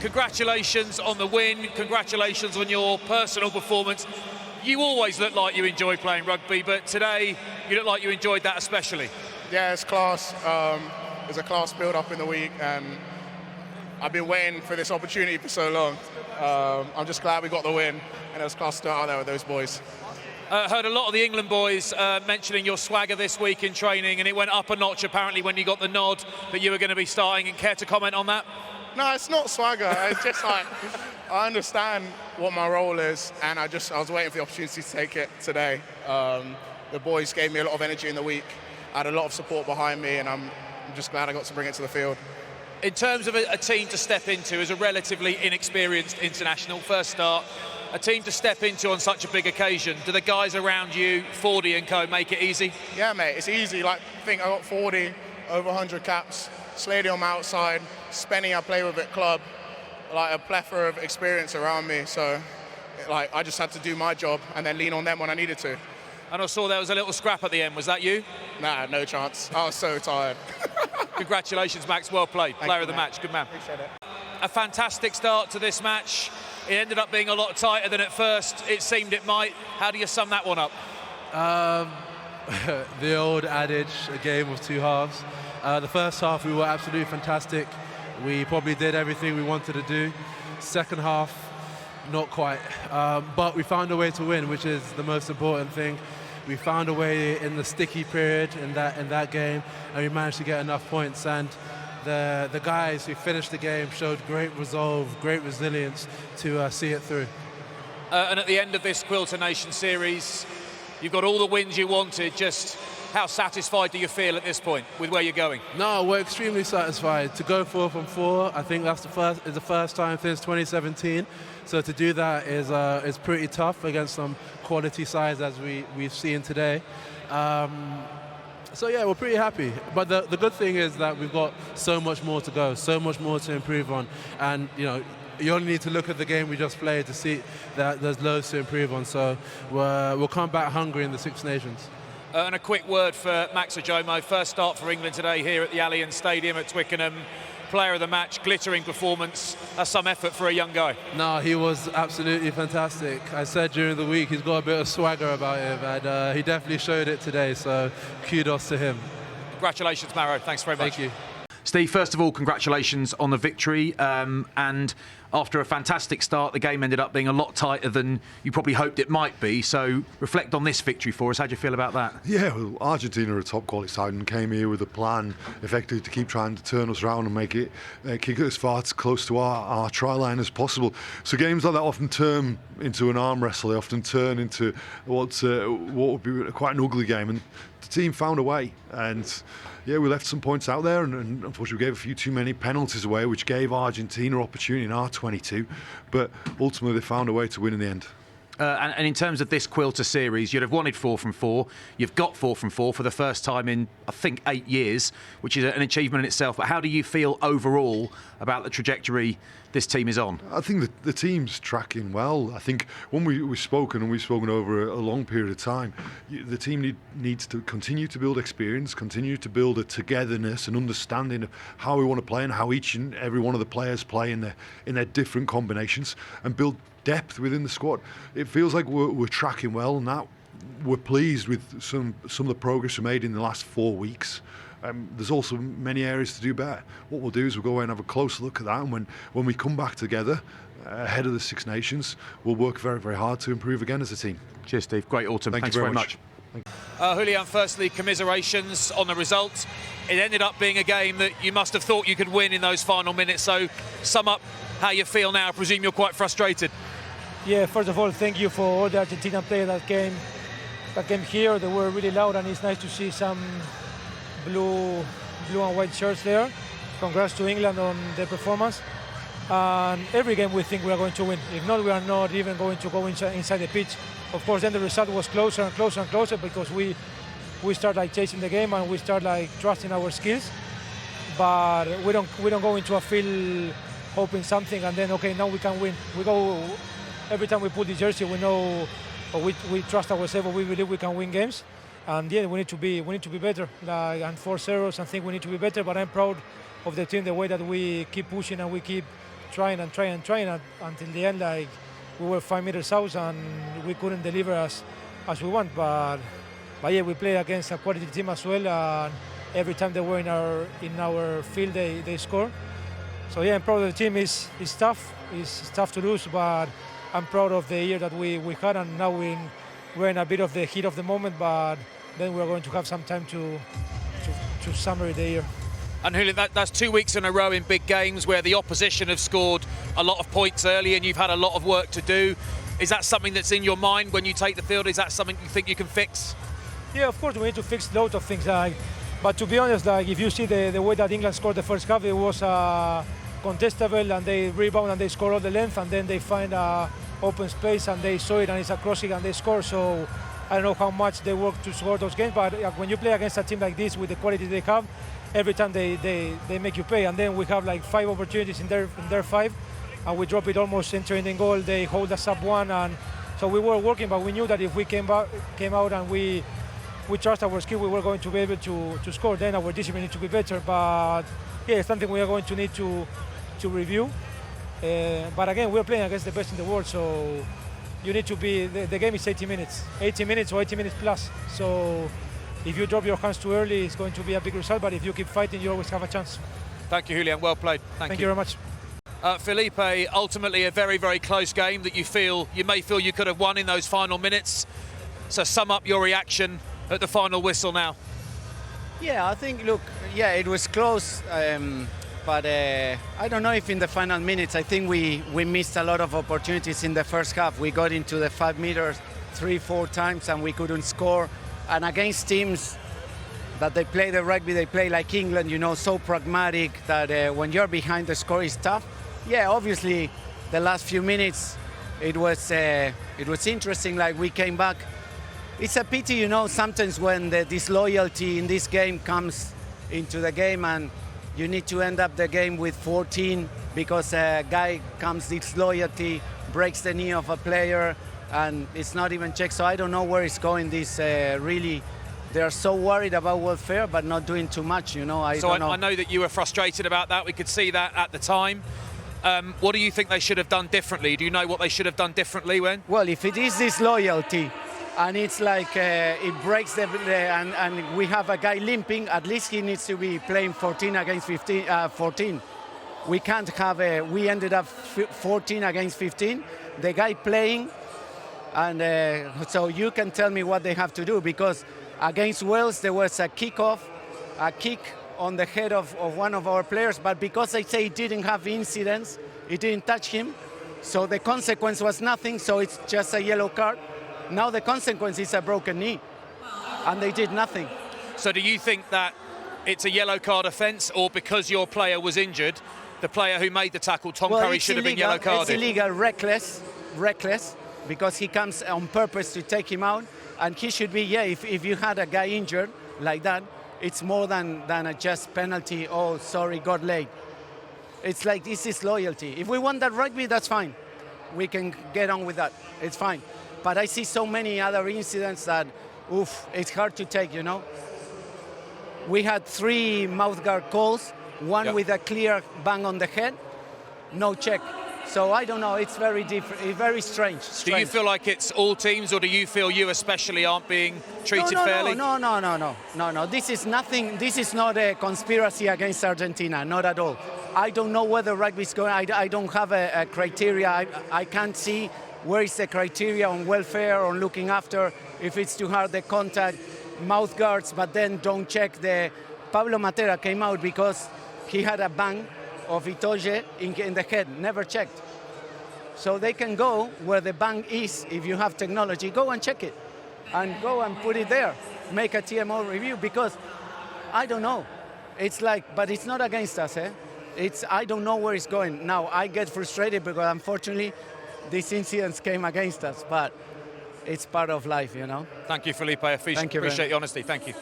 Congratulations on the win, congratulations on your personal performance. You always look like you enjoy playing rugby, but today you look like you enjoyed that especially. Yeah, it's class. There's a class build-up in the week, and I've been waiting for this opportunity for so long. I'm just glad we got the win, and it was class to out there with those boys. Heard a lot of the England boys mentioning your swagger this week in training, and it went up a notch apparently when you got the nod that you were going to be starting. And care to comment on that? No, it's not swagger. It's just like I understand what my role is, and I was waiting for the opportunity to take it today. The boys gave me a lot of energy in the week. I had a lot of support behind me, and I'm just glad I got to bring it to the field. In terms of a team to step into as a relatively inexperienced international first start, a team to step into on such a big occasion, do the guys around you, Fordy and co, make it easy? Yeah, mate, it's easy. Like, I think I got 40, over 100 caps, Slady on my outside, Spenny I play with at club, like a plethora of experience around me. So, like, I just had to do my job and then lean on them when I needed to. And I saw there was a little scrap at the end. Was that you? Nah, no chance. I was so tired. Congratulations, Max. Well played. Player of the match. Good man. Appreciate it. A fantastic start to this match. It ended up being a lot tighter than at first it seemed it might. How do you sum that one up? The old adage, a game of two halves. The first half, we were absolutely fantastic. We probably did everything we wanted to do. Second half, not quite. But we found a way to win, which is the most important thing. We found a way in the sticky period in that game, and we managed to get enough points. And the guys who finished the game showed great resolve, great resilience to see it through. And at the end of this Quilter Nations Series, you've got all the wins you wanted. Just how satisfied do you feel at this point with where you're going? No, we're extremely satisfied. To go 4 from 4, I think that's the first time since 2017. So to do that is pretty tough against some quality sides as we've seen today. So yeah, we're pretty happy. But the good thing is that we've got so much more to go, so much more to improve on. And you know, you only need to look at the game we just played to see that there's loads to improve on. So we'll come back hungry in the Six Nations. And a quick word for Max Ojomoh. First start for England today here at the Allianz Stadium at Twickenham. Player of the match, glittering performance. That's some effort for a young guy. No, he was absolutely fantastic. I said during the week he's got a bit of swagger about him, and he definitely showed it today, so kudos to him. Congratulations, Maro. Thanks very much. Thank you. Steve, first of all, congratulations on the victory. And after a fantastic start, the game ended up being a lot tighter than you probably hoped it might be. So reflect on this victory for us. How do you feel about that? Yeah, well, Argentina are a top quality side and came here with a plan effectively to keep trying to turn us around and make it kick it as far close to our try line as possible. So games like that often turn into an arm wrestle. They often turn into what would be quite an ugly game. And the team found a way, and yeah, we left some points out there, and unfortunately we gave a few too many penalties away, which gave Argentina opportunity in our 22, but ultimately they found a way to win in the end. And in terms of this Quilter series, you'd have wanted 4 from 4. You've got 4 from 4 for the first time in, I think, 8 years, which is an achievement in itself. But how do you feel overall about the trajectory this team is on? I think the team's tracking well. I think when we've spoken over a long period of time, the team needs to continue to build experience, continue to build a togetherness and understanding of how we want to play and how each and every one of the players play in their different combinations, and build depth within the squad. It feels like we're tracking well, and that we're pleased with some of the progress we made in the last 4 weeks. There's also many areas to do better. What we'll do is we'll go away and have a close look at that, and when we come back together ahead of the Six Nations, we'll work very, very hard to improve again as a team. Cheers, Steve. Great autumn. Thanks very much. Julian, firstly, commiserations on the result. It ended up being a game that you must have thought you could win in those final minutes. So sum up how you feel now. I presume you're quite frustrated. Yeah, first of all, thank you for all the Argentina players that came here. They were really loud, and it's nice to see some blue and white shirts there. Congrats to England on their performance. And every game we think we are going to win. If not, we are not even going to go inside the pitch. Of course, then the result was closer and closer and closer because we start like chasing the game and we start like trusting our skills. But we don't go into a field hoping something and then okay, now we can win. We go every time we put the jersey, we know, or we trust ourselves, or we believe we can win games. And yeah, we need to be better. And force errors and think we need to be better. But I'm proud of the team, the way that we keep pushing and we keep trying until the end, like we were 5 meters out and we couldn't deliver as we want. But yeah, we play against a quality team as well, and every time they were in our field, they score. So yeah, I'm proud of the team. It's tough. It's tough to lose, but I'm proud of the year that we had, and now we're in a bit of the heat of the moment, but then we're going to have some time to summarize the year. And Julian, that's 2 weeks in a row in big games where the opposition have scored a lot of points early and you've had a lot of work to do. Is that something that's in your mind when you take the field? Is that something you think you can fix? Yeah, of course, we need to fix loads of things. But to be honest, if you see the way that England scored the first half, it was contestable, and they rebound and they score all the length, and then they find open space and they saw it and it's a crossing and they score. So I don't know how much they work to score those games, but when you play against a team like this with the quality they have, every time they make you pay. And then we have like 5 opportunities in their 5, and we drop it almost entering the goal. They hold us up 1, and so we were working, but we knew that if we came out and we trust our skill, we were going to be able to score. Then our discipline needs to be better, but yeah, it's something we are going to need to review. But again, we're playing against the best in the world, so you need to be, the game is 80 minutes or 80 minutes plus. So if you drop your hands too early, it's going to be a big result, but if you keep fighting, you always have a chance. Thank you, Julian. Well played. Thank you very much. Felipe, ultimately a very, very close game that you may feel you could have won in those final minutes. So sum up your reaction at the final whistle now. Yeah, I think, look, yeah, it was close, but I don't know if in the final minutes, I think we missed a lot of opportunities in the first half. We got into the 5 meters 3-4 times and we couldn't score. And against teams that they play the rugby, they play like England, you know, so pragmatic that when you're behind, the score is tough. Yeah, obviously, the last few minutes, it was interesting, like we came back. It's a pity, you know, sometimes when the disloyalty in this game comes into the game and you need to end up the game with 14 because a guy comes disloyalty, breaks the knee of a player, and it's not even checked. So I don't know where it's going. This really, they're so worried about welfare, but not doing too much, you know. I know that you were frustrated about that. We could see that at the time. What do you think they should have done differently? Do you know what they should have done differently when? Well, if it is disloyalty, and it's like it breaks and we have a guy limping, at least he needs to be playing 14 against 14. We can't have we ended up 14 against 15. The guy playing, and so you can tell me what they have to do, because against Wales there was a kick on the head of one of our players, but because they say it didn't have incidents, it didn't touch him, so the consequence was nothing, so it's just a yellow card. Now the consequence is a broken knee, and they did nothing. So do you think that it's a yellow card offence, or because your player was injured, the player who made the tackle, Tom Curry, should have been yellow carded? It's illegal, reckless, because he comes on purpose to take him out, and he should be, yeah, if you had a guy injured like that, it's more than a just penalty, oh, sorry, got late. It's like, this is loyalty. If we want that rugby, that's fine. We can get on with that, it's fine. But I see so many other incidents that, oof, it's hard to take, you know. We had 3 mouthguard calls, one with a clear bang on the head, no check. So I don't know, it's very different, it's very strange. Do you feel like it's all teams, or do you feel you especially aren't being treated fairly? No. This is nothing, this is not a conspiracy against Argentina, not at all. I don't know where the rugby is going, I don't have a criteria, I can't see where is the criteria on welfare, on looking after, if it's too hard, the contact, mouth guards, but then don't check the... Pablo Matera came out because he had a bang of Itoje in the head, never checked. So they can go where the bang is, if you have technology, go and check it, and go and put it there, make a TMO review, because I don't know. It's like, but it's not against us, eh? I don't know where it's going. Now, I get frustrated because unfortunately, these incidents came against us, but it's part of life, you know. Thank you, Felipe. I appreciate the honesty. Thank you.